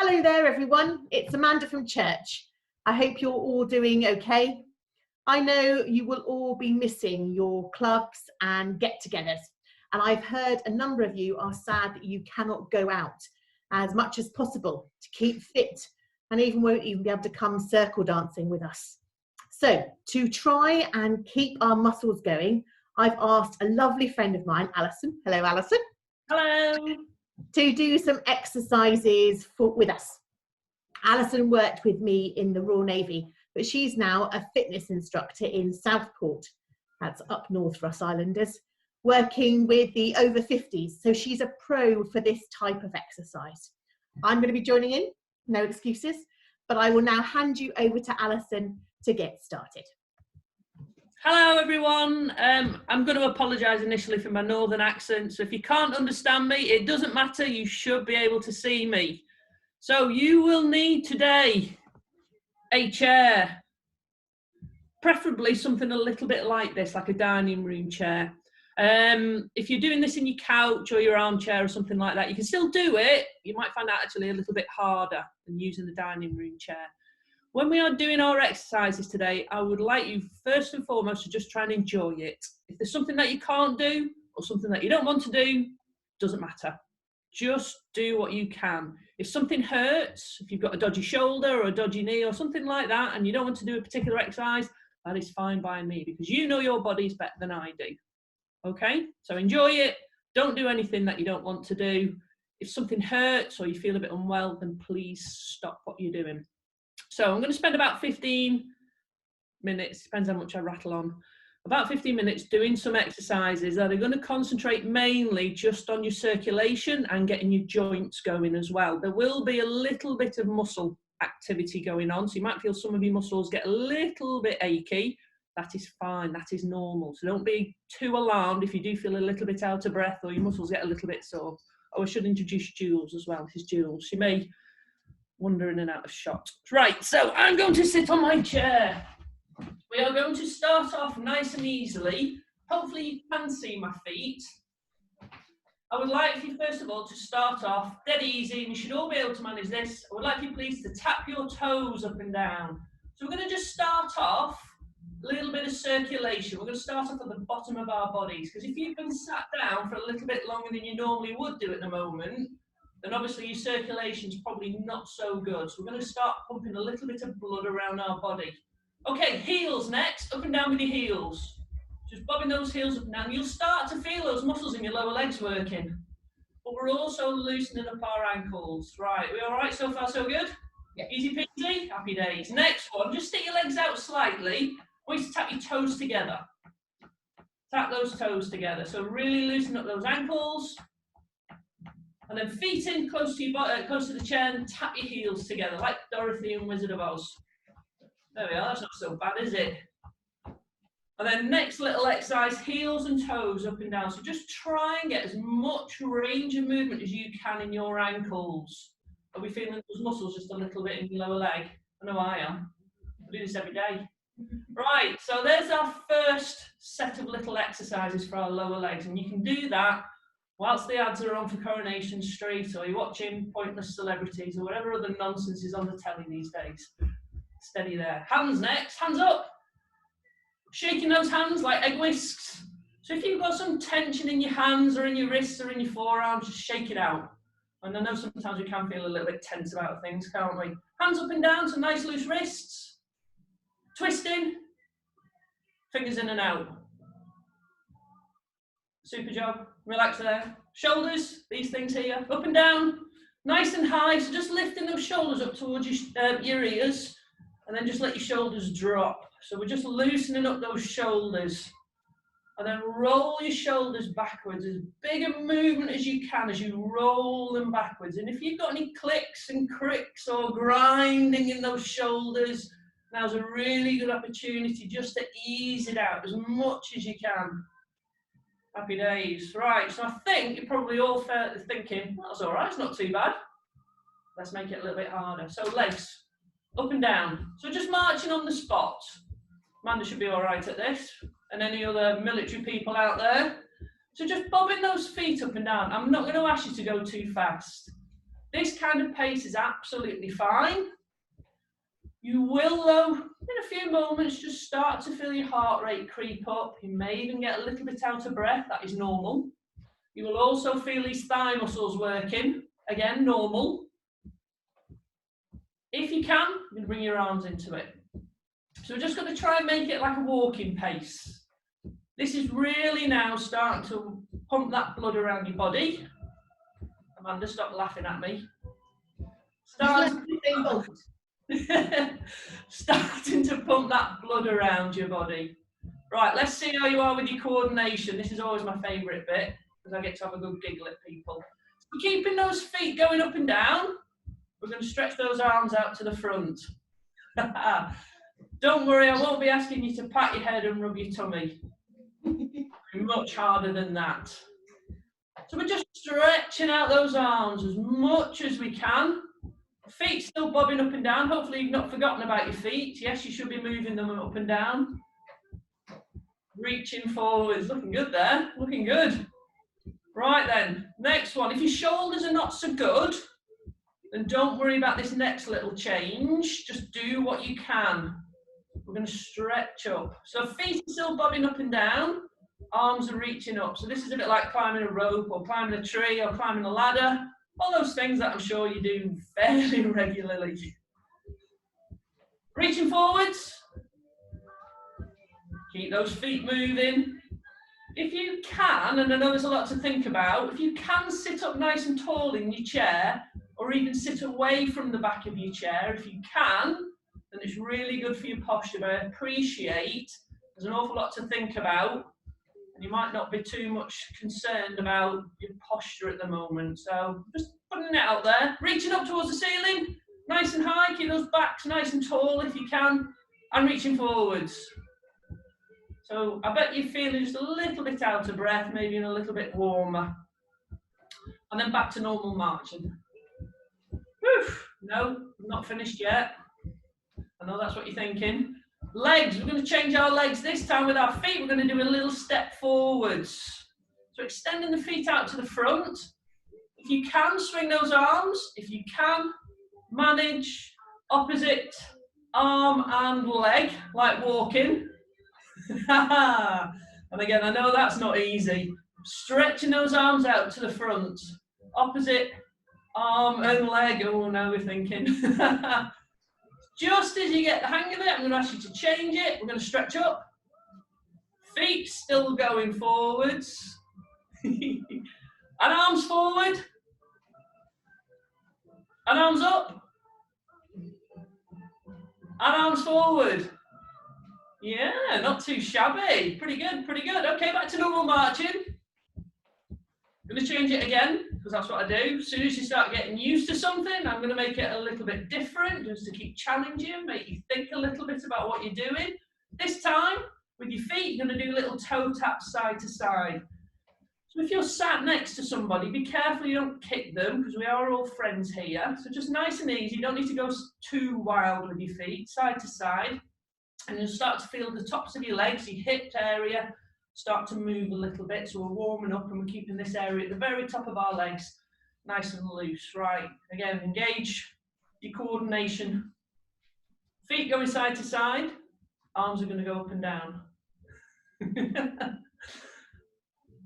Hello there, everyone. It's Amanda from church. I hope you're all doing okay. I know you will all be missing your clubs and get-togethers, and I've heard a number of you are sad that you cannot go out as much as possible to keep fit, and even won't even be able to come circle dancing with us. So to try and keep our muscles going, I've asked a lovely friend of mine, Alison. Hello, Alison. Hello. To do some exercises with us. Alison worked with me in the Royal Navy, but she's now a fitness instructor in Southport, that's up north for us islanders, working with the over 50s. So she's a pro for this type of exercise. I'm going to be joining in, no excuses, but I will now hand you over to Alison to get started. Hello everyone. I'm going to apologise initially for my northern accent, so if you can't understand me, it doesn't matter, you should be able to see me. So you will need today a chair, preferably something a little bit like this, like a dining room chair. If you're doing this in your couch or your armchair or something like that, you can still do it. You might find that actually a little bit harder than using the dining room chair. When we are doing our exercises today, I would like you first and foremost to just try and enjoy it. If there's something that you can't do or something that you don't want to do, doesn't matter. Just do what you can. If something hurts, if you've got a dodgy shoulder or a dodgy knee or something like that, and you don't want to do a particular exercise, that is fine by me, because you know your bodies better than I do. Okay? So enjoy it. Don't do anything that you don't want to do. If something hurts or you feel a bit unwell, then please stop what you're doing. So I'm going to spend about 15 minutes, depends how much I rattle on, about 15 minutes doing some exercises that are going to concentrate mainly just on your circulation and getting your joints going as well. There will be a little bit of muscle activity going on, so you might feel some of your muscles get a little bit achy. That is fine, that is normal. So don't be too alarmed if you do feel a little bit out of breath or your muscles get a little bit sore. Oh, I should introduce Jules as well. This is Jules. She may wander in and out of shot. Right, so I'm going to sit on my chair. We are going to start off nice and easily. Hopefully you can see my feet. I would like you first of all to start off dead easy, and you should all be able to manage this. I would like you please to tap your toes up and down. So we're going to just start off a little bit of circulation. We're going to start off at the bottom of our bodies, because if you've been sat down for a little bit longer than you normally would do at the moment, then obviously your circulation's probably not so good. So we're going to start pumping a little bit of blood around our body. Okay, heels next, up and down with your heels. Just bobbing those heels up and down. You'll start to feel those muscles in your lower legs working. But we're also loosening up our ankles. Right, we all right so far, so good? Yeah. Easy peasy, happy days. Next one, just stick your legs out slightly. I want you to tap your toes together. Tap those toes together. So really loosen up those ankles. And then feet in close to your close to the chair, and tap your heels together like Dorothy and Wizard of Oz. There we are, that's not so bad, is it? And then next little exercise, heels and toes up and down. So just try and get as much range of movement as you can in your ankles. Are we feeling those muscles just a little bit in your lower leg? I know I am. I do this every day. Right, so there's our first set of little exercises for our lower legs, and you can do that whilst the ads are on for Coronation Street, or you're watching Pointless Celebrities, or whatever other nonsense is on the telly these days. Steady there. Hands next, hands up. Shaking those hands like egg whisks. So if you've got some tension in your hands or in your wrists or in your forearms, just shake it out. And I know sometimes we can feel a little bit tense about things, can't we? Hands up and down, some nice loose wrists. Twisting. Fingers in and out. Super job. Relax there. Shoulders, these things here, up and down, nice and high. So just lifting those shoulders up towards your ears, and then just let your shoulders drop. So we're just loosening up those shoulders. And then roll your shoulders backwards, as big a movement as you can as you roll them backwards. And if you've got any clicks and cricks or grinding in those shoulders, now's a really good opportunity just to ease it out as much as you can. Happy days. Right, so I think you're probably all thinking, well, that's all right, it's not too bad. Let's make it a little bit harder. So legs, up and down. So just marching on the spot. Amanda should be all right at this, and any other military people out there. So just bobbing those feet up and down. I'm not going to ask you to go too fast. This kind of pace is absolutely fine. You will, though, in a few moments, just start to feel your heart rate creep up. You may even get a little bit out of breath. That is normal. You will also feel these thigh muscles working. Again, normal. If you can, you can bring your arms into it. So we're just going to try and make it like a walking pace. This is really now starting to pump that blood around your body. Amanda, stop laughing at me. Starting to pump that blood around your body. Right, let's see how you are with your coordination. This is always my favourite bit, because I get to have a good giggle at people. So keeping those feet going up and down, we're going to stretch those arms out to the front. Don't worry, I won't be asking you to pat your head and rub your tummy. Much harder than that. So we're just stretching out those arms as much as we can. Feet still bobbing up and down. Hopefully you've not forgotten about your feet. Yes, you should be moving them up and down. Reaching forwards. Looking good there. Looking good. Right then, next one. If your shoulders are not so good, then don't worry about this next little change. Just do what you can. We're going to stretch up. So feet are still bobbing up and down. Arms are reaching up. So this is a bit like climbing a rope or climbing a tree or climbing a ladder. All those things that I'm sure you do fairly regularly. Reaching forwards. Keep those feet moving. If you can, and I know there's a lot to think about, if you can sit up nice and tall in your chair, or even sit away from the back of your chair, if you can, then it's really good for your posture. But I appreciate there's an awful lot to think about, and you might not be too much concerned about your posture at the moment. So just putting it out there, reaching up towards the ceiling, nice and high, keep those backs nice and tall if you can, and reaching forwards. So I bet you're feeling just a little bit out of breath, maybe a little bit warmer. And then back to normal marching. Whew. No, I'm not finished yet. I know that's what you're thinking. Legs, we're going to change our legs this time with our feet. We're going to do a little step forwards. So extending the feet out to the front. If you can, swing those arms. If you can, manage opposite arm and leg, like walking. And again, I know that's not easy. Stretching those arms out to the front. Opposite arm and leg. Oh, now we're thinking. Just as you get the hang of it, I'm going to ask you to change it. We're going to stretch up. Feet still going forwards. And arms forward. And arms up. And arms forward. Yeah, not too shabby. Pretty good, pretty good. Okay, back to normal marching. I'm going to change it again, because that's what I do. As soon as you start getting used to something, I'm going to make it a little bit different, just to keep challenging, make you think a little bit about what you're doing. This time, with your feet, you're going to do little toe taps side to side. So if you're sat next to somebody, be careful you don't kick them, because we are all friends here. So just nice and easy. You don't need to go too wild with your feet, side to side. And you'll start to feel the tops of your legs, your hip area, start to move a little bit. So we're warming up and we're keeping this area at the very top of our legs nice and loose. Right, again, engage your coordination. Feet going side to side, arms are going to go up and down.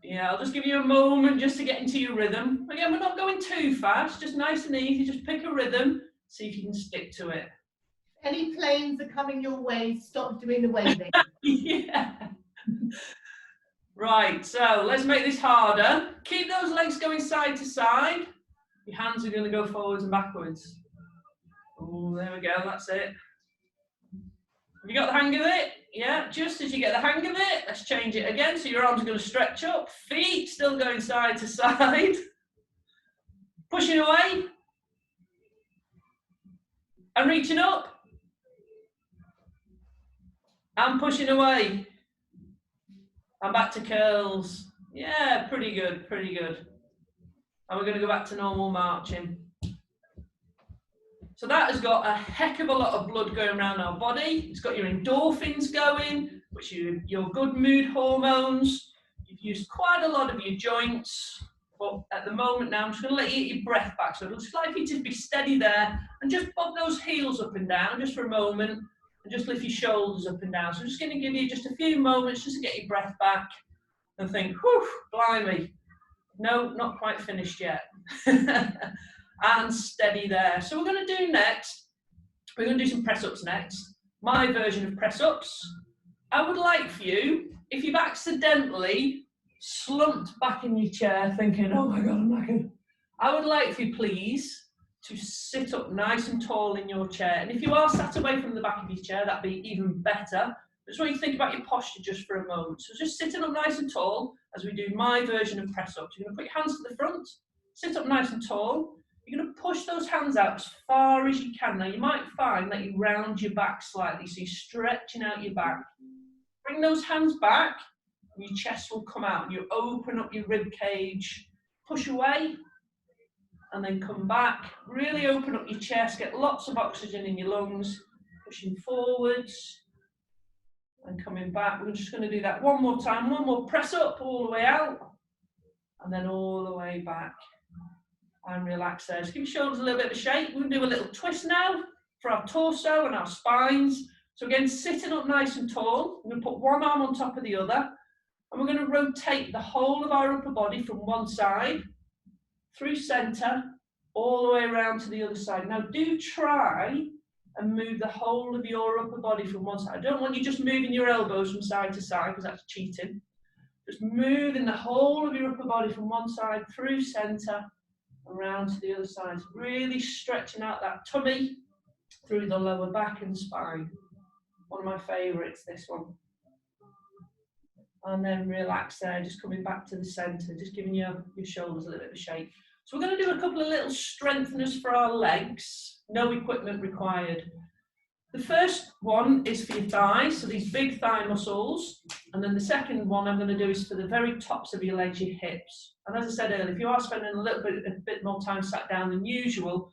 Yeah, I'll just give you a moment just to get into your rhythm. Again, we're not going too fast, just nice and easy. Just pick a rhythm, see if you can stick to it. Any planes are coming your way, stop doing the waving. Yeah. Right, so let's make this harder. Keep those legs going side to side. Your hands are going to go forwards and backwards. Oh, there we go, that's it. Have you got the hang of it? Yeah, just as you get the hang of it, let's change it again. So your arms are going to stretch up, feet still going side to side. Pushing away. And reaching up. And pushing away. And back to curls. Yeah, pretty good, pretty good. And we're going to go back to normal marching. So that has got a heck of a lot of blood going around our body. It's got your endorphins going, which are your good mood hormones. You've used quite a lot of your joints. But at the moment now, I'm just going to let you get your breath back. So it looks like you to be steady there and just bob those heels up and down just for a moment and just lift your shoulders up and down. So I'm just going to give you just a few moments just to get your breath back and think, whew, blimey. No, not quite finished yet. And steady there. So we're going to do next, we're going to do some press-ups next. My version of press-ups. I would like for you, if you've accidentally slumped back in your chair thinking, oh my God, I'm knackered, I would like for you, please, to sit up nice and tall in your chair. And if you are sat away from the back of your chair, that'd be even better. I just want you to think about your posture just for a moment. So just sitting up nice and tall as we do my version of press-ups. You're going to put your hands to the front, sit up nice and tall. You're going to push those hands out as far as you can. Now, you might find that you round your back slightly, so you're stretching out your back. Bring those hands back, and your chest will come out. You open up your rib cage, push away, and then come back. Really open up your chest, get lots of oxygen in your lungs, pushing forwards and coming back. We're just going to do that one more time. One more press up all the way out, and then all the way back. And relax there. Just give your shoulders a little bit of a shake. We're going to do a little twist now for our torso and our spines. So again, sitting up nice and tall, we're going to put one arm on top of the other, and we're going to rotate the whole of our upper body from one side, through centre, all the way around to the other side. Now do try and move the whole of your upper body from one side. I don't want you just moving your elbows from side to side, because that's cheating. Just moving the whole of your upper body from one side, through centre, around to the other side. Really stretching out that tummy, through the lower back and spine. One of my favourites, this one. And then relax there, just coming back to the centre, just giving your shoulders a little bit of a shake. So we're going to do a couple of little strengtheners for our legs, no equipment required. The first one is for your thighs, so these big thigh muscles. And then the second one I'm going to do is for the very tops of your legs, your hips. And as I said earlier, if you are spending a bit more time sat down than usual,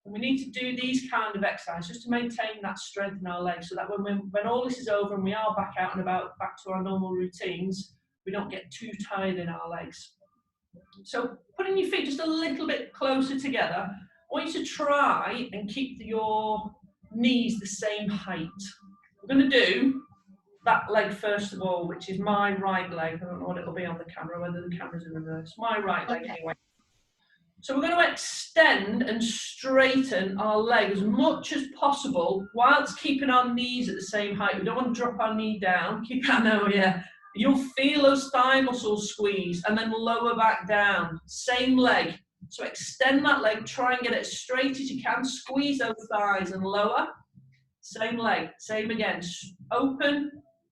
we need to do these kind of exercises just to maintain that strength in our legs, so that when all this is over and we are back out and about, back to our normal routines, we don't get too tired in our legs. So putting your feet just a little bit closer together, I want you to try and keep your knees the same height. We're going to do that leg first of all, which is my right leg. I don't know what it'll be on the camera, whether the camera's in reverse. My right leg anyway. So we're going to extend and straighten our leg as much as possible whilst keeping our knees at the same height. We don't want to drop our knee down. Keep that now, yeah. You'll feel those thigh muscles squeeze and then lower back down. Same leg. So extend that leg, try and get it as straight as you can. Squeeze those thighs and lower. Same leg, same again. Open,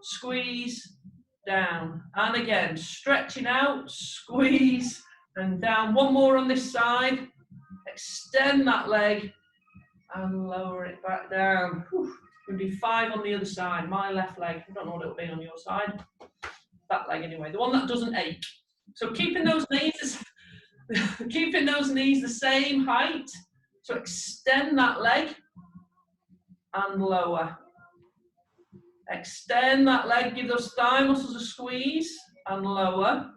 squeeze, down. And again, stretching out, squeeze, and down. One more on this side. Extend that leg and lower it back down. Whew. We're going to do 5 on the other side. My left leg. I don't know what it'll be on your side. That leg anyway. The one that doesn't ache. So keeping those knees the same height. So extend that leg and lower. Extend that leg. Give those thigh muscles a squeeze and lower.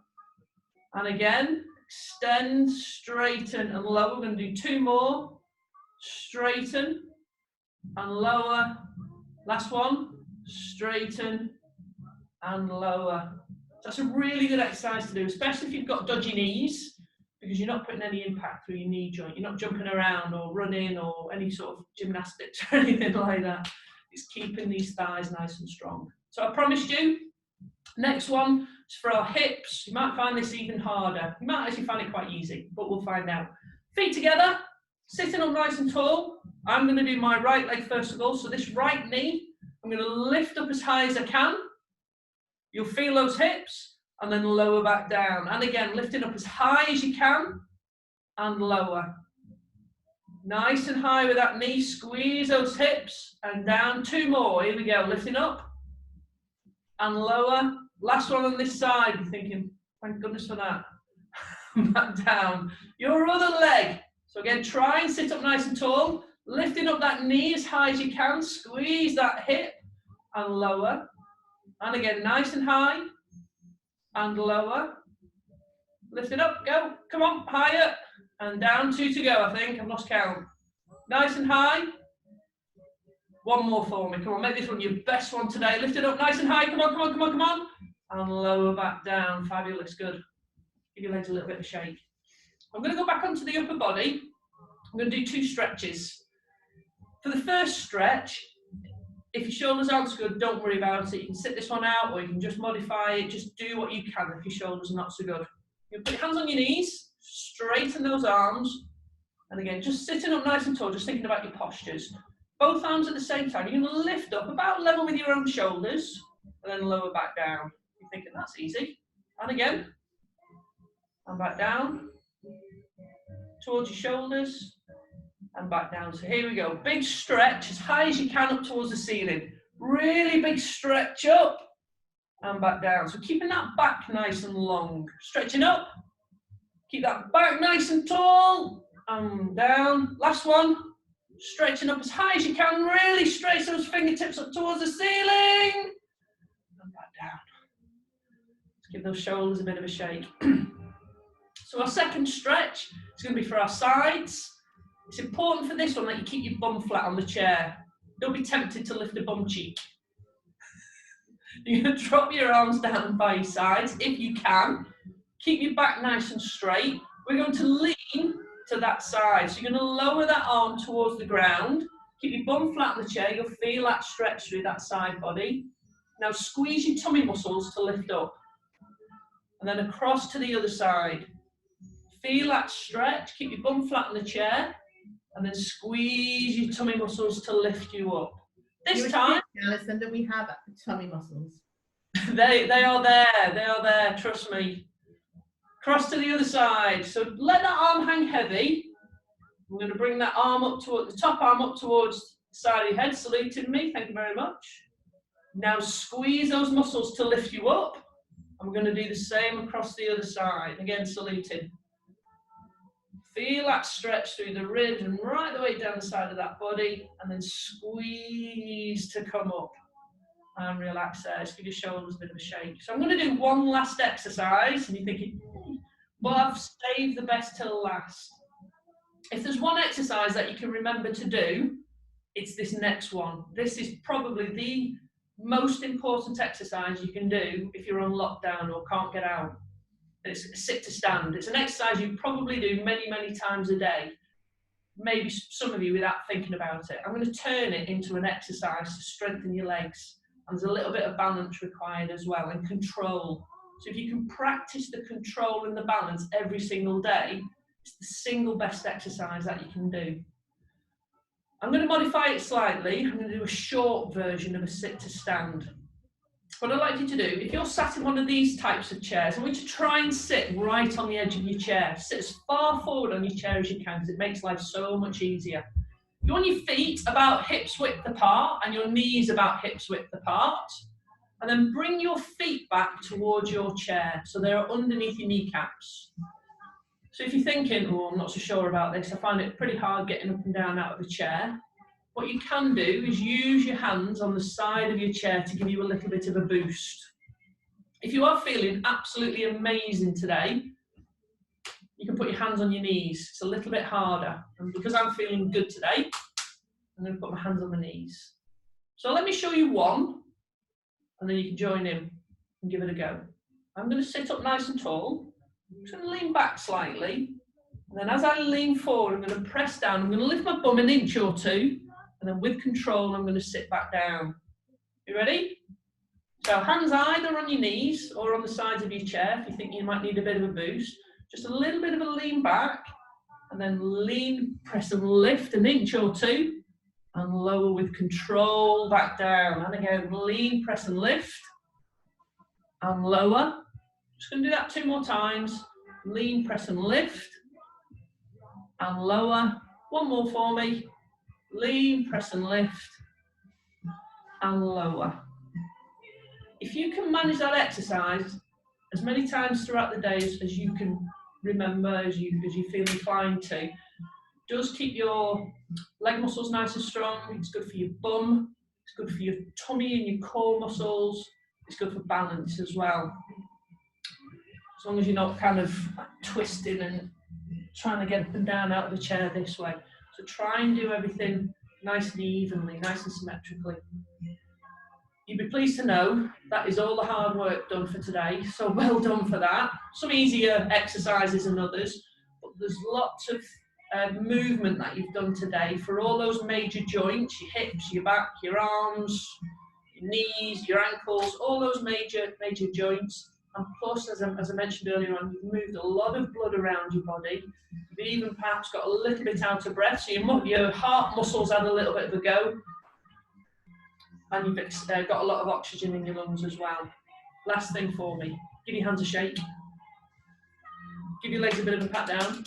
And again. Extend, straighten and lower. We're going to do 2 more. Straighten and lower. Last one. Straighten and lower. That's a really good exercise to do, especially if you've got dodgy knees, because you're not putting any impact through your knee joint. You're not jumping around or running or any sort of gymnastics or anything like that. It's keeping these thighs nice and strong. So I promised you, next one is for our hips. You might find this even harder. You might actually find it quite easy, but we'll find out. Feet together, sitting up nice and tall. I'm going to do my right leg first of all. So this right knee, I'm going to lift up as high as I can. You'll feel those hips and then lower back down. And again, lifting up as high as you can and lower. Nice and high with that knee. Squeeze those hips and down. 2 more. Here we go. Lifting up and lower. Last one on this side. You're thinking, thank goodness for that. Back down. Your other leg. So again, try and sit up nice and tall. Lifting up that knee as high as you can. Squeeze that hip and lower. And again, nice and high and lower. Lift it up, go. Come on, higher. And down, 2 to go, I think. I've lost count. Nice and high. One more for me. Come on, make this one your best one today. Lift it up nice and high. Come on, come on, come on, come on. And lower back down. Fabulous, good. Give your legs a little bit of a shake. I'm going to go back onto the upper body. I'm going to do 2 stretches. For the first stretch, if your shoulders aren't so good, don't worry about it. You can sit this one out or you can just modify it. Just do what you can if your shoulders are not so good. You put your hands on your knees, straighten those arms. And again, just sitting up nice and tall, just thinking about your postures. Both arms at the same time. You're going to lift up about level with your own shoulders and then lower back down. You're thinking, that's easy. And again. And back down. Towards your shoulders. And back down. So here we go. Big stretch as high as you can up towards the ceiling. Really big stretch up and back down. So keeping that back nice and long. Stretching up. Keep that back nice and tall. And down. Last one. Stretching up as high as you can. Really stretch those fingertips up towards the ceiling. And back down. Let's give those shoulders a bit of a shake. So our second stretch is going to be for our sides. It's important for this one that you keep your bum flat on the chair. Don't be tempted to lift a bum cheek. You're going to drop your arms down by your sides if you can. Keep your back nice and straight. We're going to lean to that side. So you're going to lower that arm towards the ground. Keep your bum flat on the chair. You'll feel that stretch through that side body. Now squeeze your tummy muscles to lift up. And then across to the other side. Feel that stretch. Keep your bum flat on the chair. And then squeeze your tummy muscles to lift you up. This time, Alison, that we have tummy muscles. they are there. They are there. Trust me. Cross to the other side. So let that arm hang heavy. I'm going to bring that arm up toward the top arm up towards the side of your head, saluting me. Thank you very much. Now squeeze those muscles to lift you up. I'm going to do the same across the other side. Again, saluting. Feel that stretch through the ribs and right the way down the side of that body, and then squeeze to come up and relax there. Just give your shoulders a bit of a shake. So I'm going to do one last exercise, and you're thinking, but I've saved the best till last. If there's one exercise that you can remember to do, it's this next one. This is probably the most important exercise you can do if you're on lockdown or can't get out. It's sit to stand. It's an exercise you probably do many, many times a day. Maybe some of you without thinking about it. I'm going to turn it into an exercise to strengthen your legs. And there's a little bit of balance required as well, and control. So if you can practice the control and the balance every single day, it's the single best exercise that you can do. I'm going to modify it slightly. I'm going to do a short version of a sit to stand. What I'd like you to do, if you're sat in one of these types of chairs, I want you to try and sit right on the edge of your chair. Sit as far forward on your chair as you can, because it makes life so much easier. You want your feet about hips width apart and your knees about hips width apart. And then bring your feet back towards your chair, so they're underneath your kneecaps. So if you're thinking, oh, I'm not so sure about this, I find it pretty hard getting up and down out of a chair. What you can do is use your hands on the side of your chair to give you a little bit of a boost. If you are feeling absolutely amazing today, you can put your hands on your knees. It's a little bit harder. And because I'm feeling good today, I'm going to put my hands on my knees. So let me show you one, and then you can join in and give it a go. I'm going to sit up nice and tall. I'm just going to lean back slightly. And then as I lean forward, I'm going to press down. I'm going to lift my bum an inch or two. And then with control, I'm going to sit back down. You ready? So hands either on your knees or on the sides of your chair if you think you might need a bit of a boost. Just a little bit of a lean back. And then lean, press and lift an inch or two. And lower with control back down. And again, lean, press and lift. And lower. Just going to do that 2 more times. Lean, press and lift. And lower. One more for me. Lean, press and lift, and lower. If you can manage that exercise as many times throughout the day as you can remember, as you feel inclined to, it does keep your leg muscles nice and strong. It's good for your bum. It's good for your tummy and your core muscles. It's good for balance as well. as long as you're not kind of twisting and trying to get up and down out of the chair this way. So try and do everything nice and evenly, nice and symmetrically. You'd be pleased to know that is all the hard work done for today, so well done for that. Some easier exercises than others, but there's lots of movement that you've done today for all those major joints, your hips, your back, your arms, your knees, your ankles, all those major joints. And plus, as I mentioned earlier on, you've moved a lot of blood around your body. You've even perhaps got a little bit out of breath, so your heart muscles had a little bit of a go. And you've got a lot of oxygen in your lungs as well. Last thing for me, give your hands a shake. Give your legs a bit of a pat down.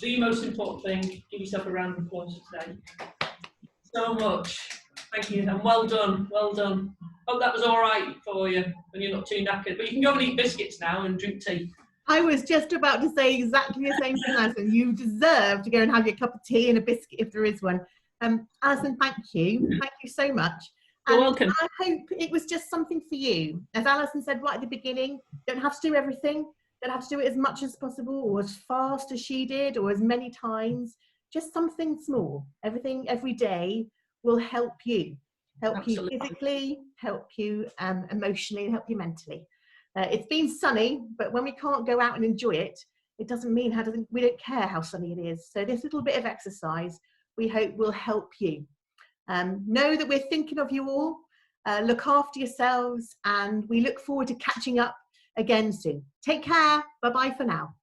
The most important thing, give yourself a round of applause today. So much. Thank you, and well done, well done. Hope that was all right for you when you're not too knackered. But you can go and eat biscuits now and drink tea. I was just about to say exactly the same thing, Alison. You deserve to go and have your cup of tea and a biscuit if there is one. Alison, thank you. Thank you so much. You're welcome. I hope it was just something for you. As Alison said right at the beginning, don't have to do everything. Don't have to do it as much as possible or as fast as she did or as many times. Just something small. Everything every day will help you. Help Absolutely. you physically, help you emotionally, and help you mentally. It's been sunny, but when we can't go out and enjoy it, it doesn't mean we don't care how sunny it is. So this little bit of exercise, we hope will help you. Know that we're thinking of you all. Look after yourselves, and we look forward to catching up again soon. Take care. Bye-bye for now.